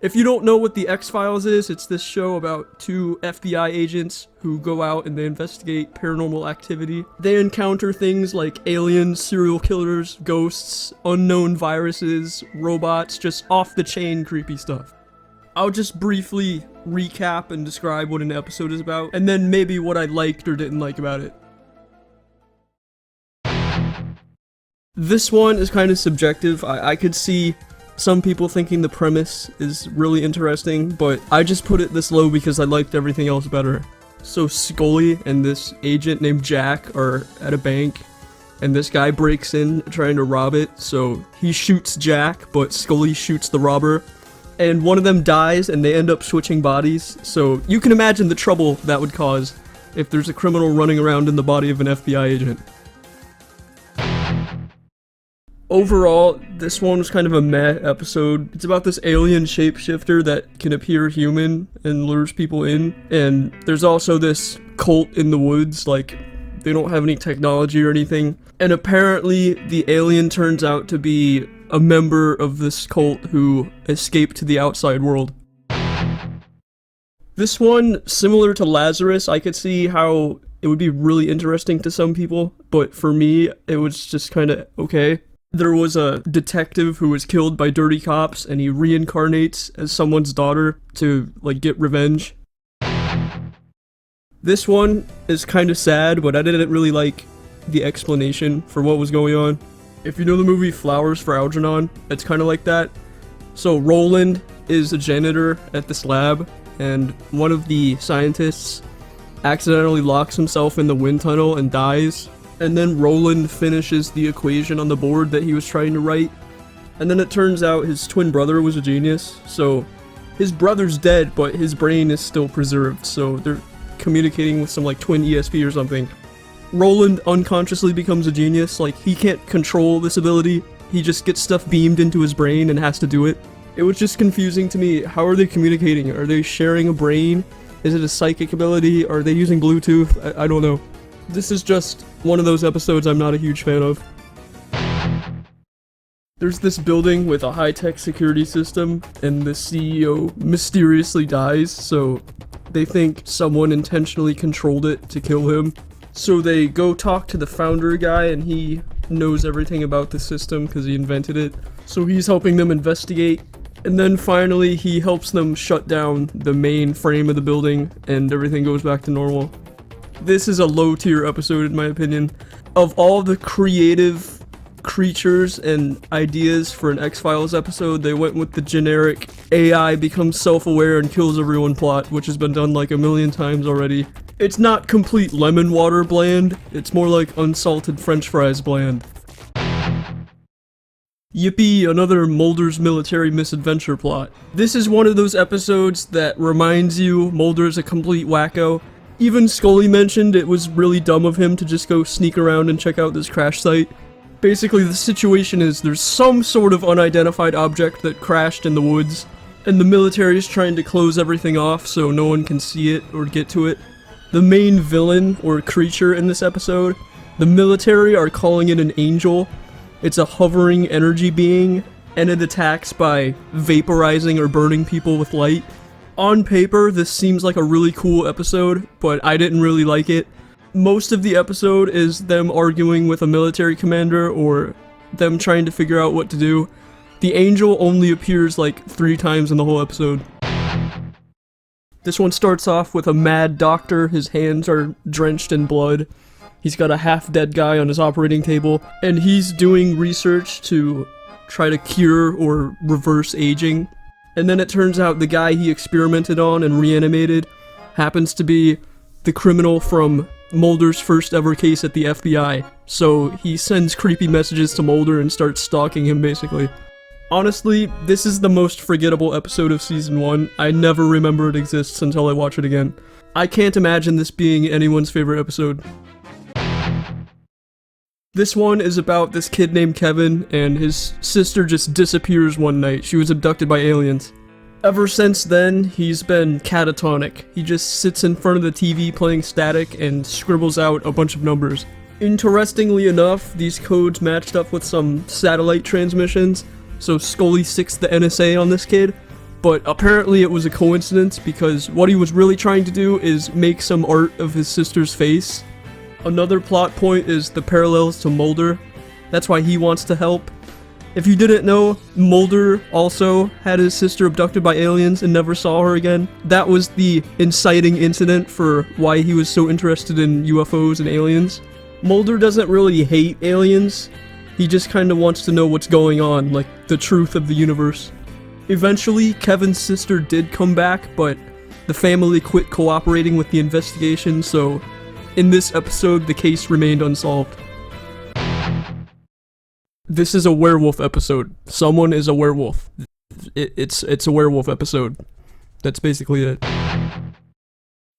If you don't know what the X-Files is, it's this show about two FBI agents who go out and they investigate paranormal activity. They encounter things like aliens, serial killers, ghosts, unknown viruses, robots, just off-the-chain creepy stuff. I'll just briefly recap and describe what an episode is about, and then maybe what I liked or didn't like about it. This one is kind of subjective. I could see some people thinking the premise is really interesting, but I just put it this low because I liked everything else better. So Scully and this agent named Jack are at a bank, and this guy breaks in trying to rob it, so he shoots Jack, but Scully shoots the robber, and one of them dies and they end up switching bodies, so you can imagine the trouble that would cause if there's a criminal running around in the body of an FBI agent. Overall, this one was kind of a meh episode. It's about this alien shapeshifter that can appear human and lures people in, and there's also this cult in the woods, like, they don't have any technology or anything, and apparently the alien turns out to be a member of this cult who escaped to the outside world. This one, similar to Lazarus, I could see how it would be really interesting to some people, but for me, it was just kinda okay. There was a detective who was killed by dirty cops, and he reincarnates as someone's daughter to, like, get revenge. This one is kind of sad, but I didn't really like the explanation for what was going on. If you know the movie Flowers for Algernon, it's kind of like that. So Roland is a janitor at this lab, and one of the scientists accidentally locks himself in the wind tunnel and dies. And then Roland finishes the equation on the board that he was trying to write. And then it turns out his twin brother was a genius, so his brother's dead, but his brain is still preserved, so they're communicating with some, like, twin ESP or something. Roland unconsciously becomes a genius, like, he can't control this ability, he just gets stuff beamed into his brain and has to do it. It was just confusing to me. How are they communicating? Are they sharing a brain? Is it a psychic ability? Are they using Bluetooth? I don't know. This is just one of those episodes I'm not a huge fan of. There's this building with a high-tech security system, and the CEO mysteriously dies, so they think someone intentionally controlled it to kill him. So they go talk to the founder guy, and he knows everything about the system because he invented it. So he's helping them investigate, and then finally he helps them shut down the main frame of the building, and everything goes back to normal. This is a low-tier episode in my opinion. Of all the creative creatures and ideas for an X-Files episode, they went with the generic AI becomes self-aware and kills everyone plot, which has been done like a million times already. It's not complete lemon water bland, it's more like unsalted french fries bland. Yippee, another Mulder's military misadventure plot. This is one of those episodes that reminds you Mulder's a complete wacko. Even Scully mentioned it was really dumb of him to just go sneak around and check out this crash site. Basically, the situation is there's some sort of unidentified object that crashed in the woods, and the military is trying to close everything off so no one can see it or get to it. The main villain, or creature in this episode, the military are calling it an angel. It's a hovering energy being, and it attacks by vaporizing or burning people with light. On paper, this seems like a really cool episode, but I didn't really like it. Most of the episode is them arguing with a military commander or them trying to figure out what to do. The angel only appears like 3 times in the whole episode. This one starts off with a mad doctor. His hands are drenched in blood. He's got a half-dead guy on his operating table, and he's doing research to try to cure or reverse aging. And then it turns out the guy he experimented on and reanimated happens to be the criminal from Mulder's first ever case at the FBI. So he sends creepy messages to Mulder and starts stalking him, basically. Honestly, this is the most forgettable episode of Season 1. I never remember it exists until I watch it again. I can't imagine this being anyone's favorite episode. This one is about this kid named Kevin, and his sister just disappears one night. She was abducted by aliens. Ever since then, he's been catatonic. He just sits in front of the TV playing static and scribbles out a bunch of numbers. Interestingly enough, these codes matched up with some satellite transmissions, so Scully sics the NSA on this kid, but apparently it was a coincidence because what he was really trying to do is make some art of his sister's face. Another plot point is the parallels to Mulder. That's why he wants to help. If you didn't know, Mulder also had his sister abducted by aliens and never saw her again. That was the inciting incident for why he was so interested in UFOs and aliens. Mulder doesn't really hate aliens. He just kind of wants to know what's going on, like the truth of the universe. Eventually, Kevin's sister did come back, but the family quit cooperating with the investigation, so in this episode, the case remained unsolved. This is a werewolf episode. Someone is a werewolf. It's a werewolf episode. That's basically it.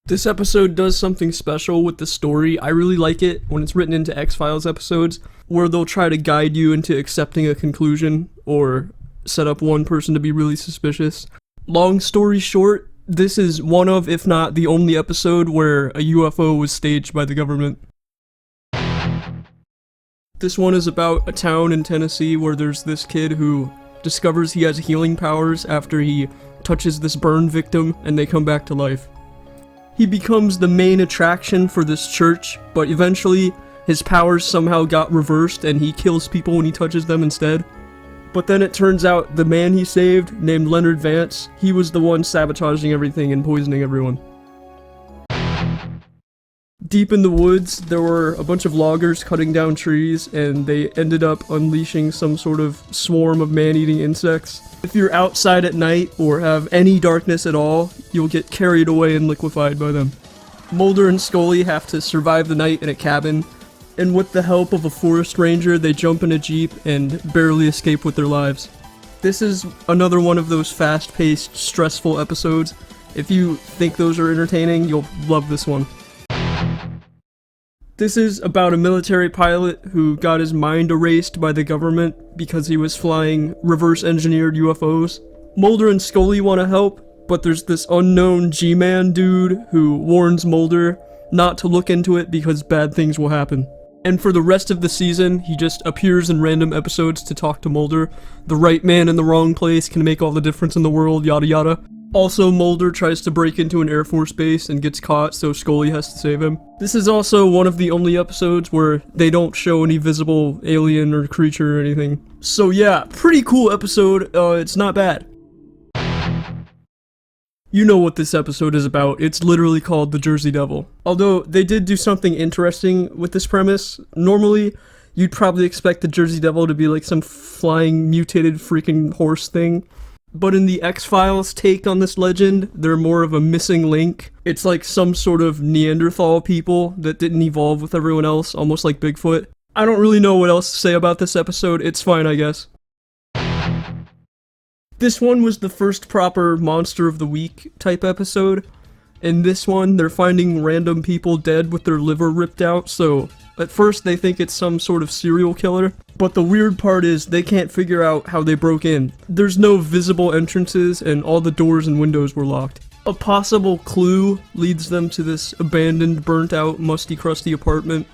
This episode does something special with the story. I really like it when it's written into X-Files episodes, where they'll try to guide you into accepting a conclusion, or set up one person to be really suspicious. Long story short, this is one of, if not the only episode where a UFO was staged by the government. This one is about a town in Tennessee where there's this kid who discovers he has healing powers after he touches this burn victim and they come back to life. He becomes the main attraction for this church, but eventually his powers somehow got reversed and he kills people when he touches them instead. But then it turns out the man he saved, named Leonard Vance, he was the one sabotaging everything and poisoning everyone. Deep in the woods, there were a bunch of loggers cutting down trees, and they ended up unleashing some sort of swarm of man-eating insects. If you're outside at night, or have any darkness at all, you'll get carried away and liquefied by them. Mulder and Scully have to survive the night in a cabin, and with the help of a forest ranger, they jump in a jeep and barely escape with their lives. This is another one of those fast-paced, stressful episodes. If you think those are entertaining, you'll love this one. This is about a military pilot who got his mind erased by the government because he was flying reverse-engineered UFOs. Mulder and Scully want to help, but there's this unknown G-Man dude who warns Mulder not to look into it because bad things will happen. And for the rest of the season, he just appears in random episodes to talk to Mulder. The right man in the wrong place can make all the difference in the world, yada yada. Also, Mulder tries to break into an Air Force base and gets caught, so Scully has to save him. This is also one of the only episodes where they don't show any visible alien or creature or anything. So yeah, pretty cool episode. It's not bad. You know what this episode is about. It's literally called The Jersey Devil. Although, they did do something interesting with this premise. Normally, you'd probably expect the Jersey Devil to be like some flying, mutated freaking horse thing. But in the X-Files take on this legend, they're more of a missing link. It's like some sort of Neanderthal people that didn't evolve with everyone else, almost like Bigfoot. I don't really know what else to say about this episode. It's fine, I guess. This one was the first proper Monster of the Week type episode. In this one, they're finding random people dead with their liver ripped out, so at first they think it's some sort of serial killer. But the weird part is they can't figure out how they broke in. There's no visible entrances and all the doors and windows were locked. A possible clue leads them to this abandoned, burnt out, musty, crusty apartment.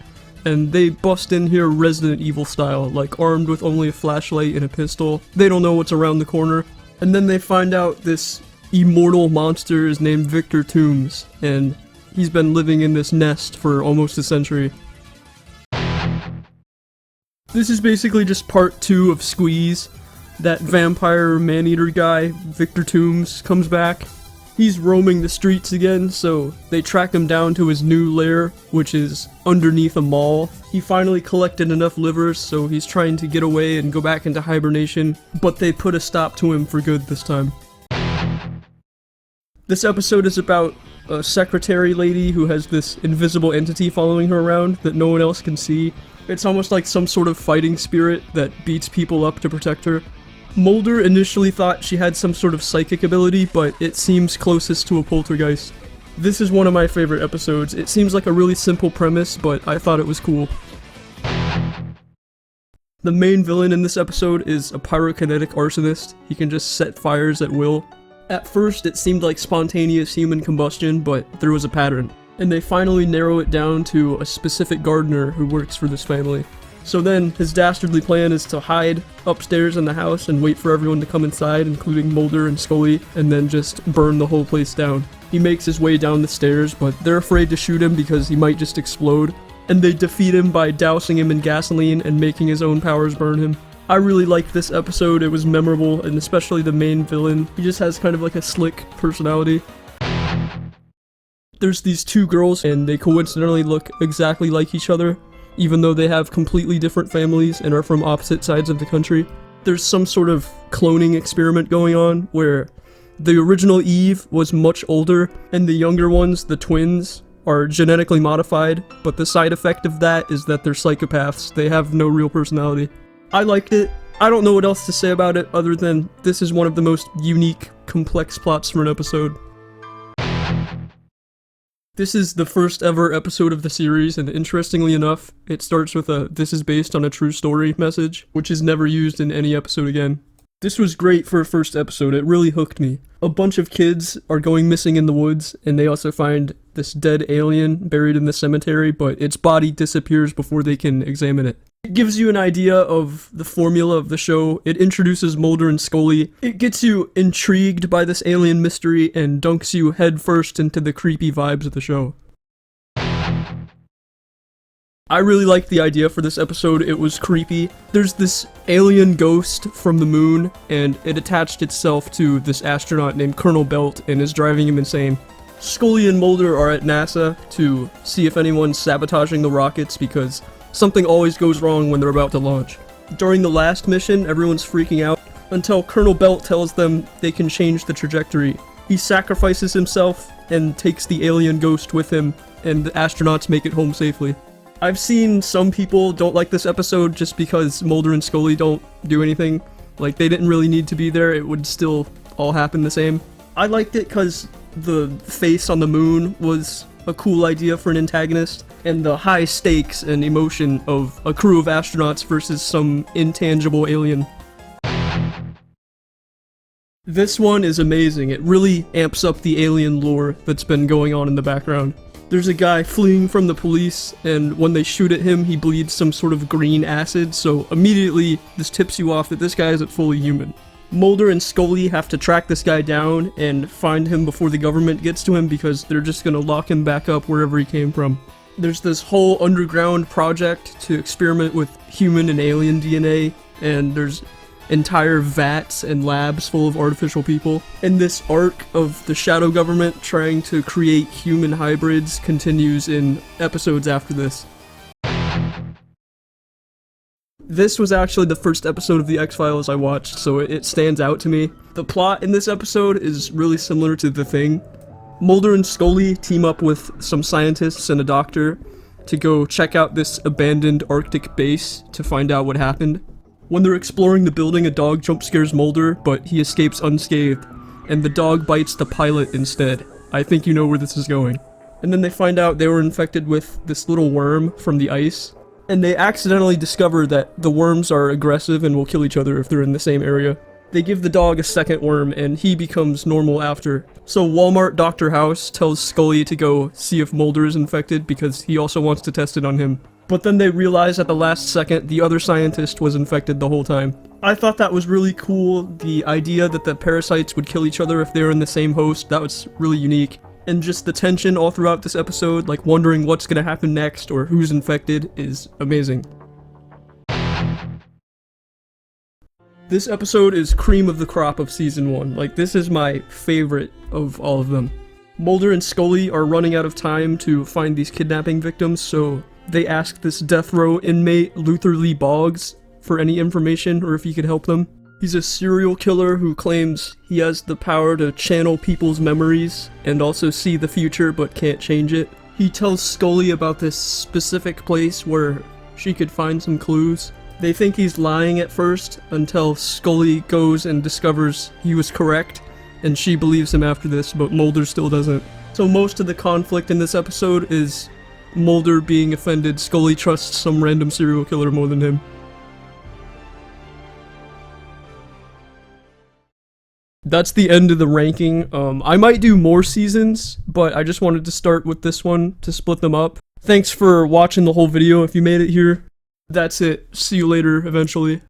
And they bust in here Resident Evil style, like armed with only a flashlight and a pistol. They don't know what's around the corner. And then they find out this immortal monster is named Victor Toombs, and he's been living in this nest for almost a century. This is basically just part 2 of Squeeze. That vampire man-eater guy, Victor Toombs, comes back. He's roaming the streets again, so they track him down to his new lair, which is underneath a mall. He finally collected enough livers, so he's trying to get away and go back into hibernation, but they put a stop to him for good this time. This episode is about a secretary lady who has this invisible entity following her around that no one else can see. It's almost like some sort of fighting spirit that beats people up to protect her. Mulder initially thought she had some sort of psychic ability, but it seems closest to a poltergeist. This is one of my favorite episodes. It seems like a really simple premise, but I thought it was cool. The main villain in this episode is a pyrokinetic arsonist. He can just set fires at will. At first, it seemed like spontaneous human combustion, but there was a pattern. And they finally narrow it down to a specific gardener who works for this family. So then his dastardly plan is to hide upstairs in the house and wait for everyone to come inside, including Mulder and Scully, and then just burn the whole place down. He makes his way down the stairs, but they're afraid to shoot him because he might just explode, and they defeat him by dousing him in gasoline and making his own powers burn him. I really liked this episode. It was memorable, and especially the main villain. He just has kind of like a slick personality. There's these two girls, and they coincidentally look exactly like each other, even though they have completely different families and are from opposite sides of the country. There's some sort of cloning experiment going on where the original Eve was much older, and the younger ones, the twins, are genetically modified, but the side effect of that is that they're psychopaths. They have no real personality. I liked it. I don't know what else to say about it other than this is one of the most unique, complex plots for an episode. This is the first ever episode of the series, and interestingly enough, it starts with a "this is based on a true story" message, which is never used in any episode again. This was great for a first episode. It really hooked me. A bunch of kids are going missing in the woods, and they also find this dead alien buried in the cemetery, but its body disappears before they can examine it. It gives you an idea of the formula of the show. It introduces Mulder and Scully. It gets you intrigued by this alien mystery and dunks you headfirst into the creepy vibes of the show. I really liked the idea for this episode. It was creepy. There's this alien ghost from the moon, and it attached itself to this astronaut named Colonel Belt and is driving him insane. Scully and Mulder are at NASA to see if anyone's sabotaging the rockets because something always goes wrong when they're about to launch. During the last mission, everyone's freaking out until Colonel Belt tells them they can change the trajectory. He sacrifices himself and takes the alien ghost with him, and the astronauts make it home safely. I've seen some people don't like this episode just because Mulder and Scully don't do anything. Like, they didn't really need to be there, it would still all happen the same. I liked it because the face on the moon was a cool idea for an antagonist, and the high stakes and emotion of a crew of astronauts versus some intangible alien. This one is amazing. It really amps up the alien lore that's been going on in the background. There's a guy fleeing from the police, and when they shoot at him, he bleeds some sort of green acid, so immediately this tips you off that this guy isn't fully human. Mulder and Scully have to track this guy down and find him before the government gets to him because they're just gonna lock him back up wherever he came from. There's this whole underground project to experiment with human and alien DNA, and there's entire vats and labs full of artificial people. And this arc of the shadow government trying to create human hybrids continues in episodes after this. This was actually the first episode of The X-Files I watched, so it stands out to me. The plot in this episode is really similar to The Thing. Mulder and Scully team up with some scientists and a doctor to go check out this abandoned Arctic base to find out what happened. When they're exploring the building, a dog jump scares Mulder, but he escapes unscathed, and the dog bites the pilot instead. I think you know where this is going. And then they find out they were infected with this little worm from the ice, and they accidentally discover that the worms are aggressive and will kill each other if they're in the same area. They give the dog a second worm, and he becomes normal after. So Walmart Dr. House tells Scully to go see if Mulder is infected because he also wants to test it on him. But then they realize at the last second the other scientist was infected the whole time. I thought that was really cool. The idea that the parasites would kill each other if they were in the same host, that was really unique. And just the tension all throughout this episode, like wondering what's gonna happen next or who's infected, is amazing. This episode is cream of the crop of season 1. Like, this is my favorite of all of them. Mulder and Scully are running out of time to find these kidnapping victims, so they ask this death row inmate, Luther Lee Boggs, for any information or if he could help them. He's a serial killer who claims he has the power to channel people's memories and also see the future but can't change it. He tells Scully about this specific place where she could find some clues. They think he's lying at first until Scully goes and discovers he was correct, and she believes him after this, but Mulder still doesn't. So most of the conflict in this episode is Mulder being offended Scully trusts some random serial killer more than him. That's the end of the ranking. I might do more seasons, but I just wanted to start with this one to split them up. Thanks for watching the whole video if you made it here. That's it. See you later, eventually.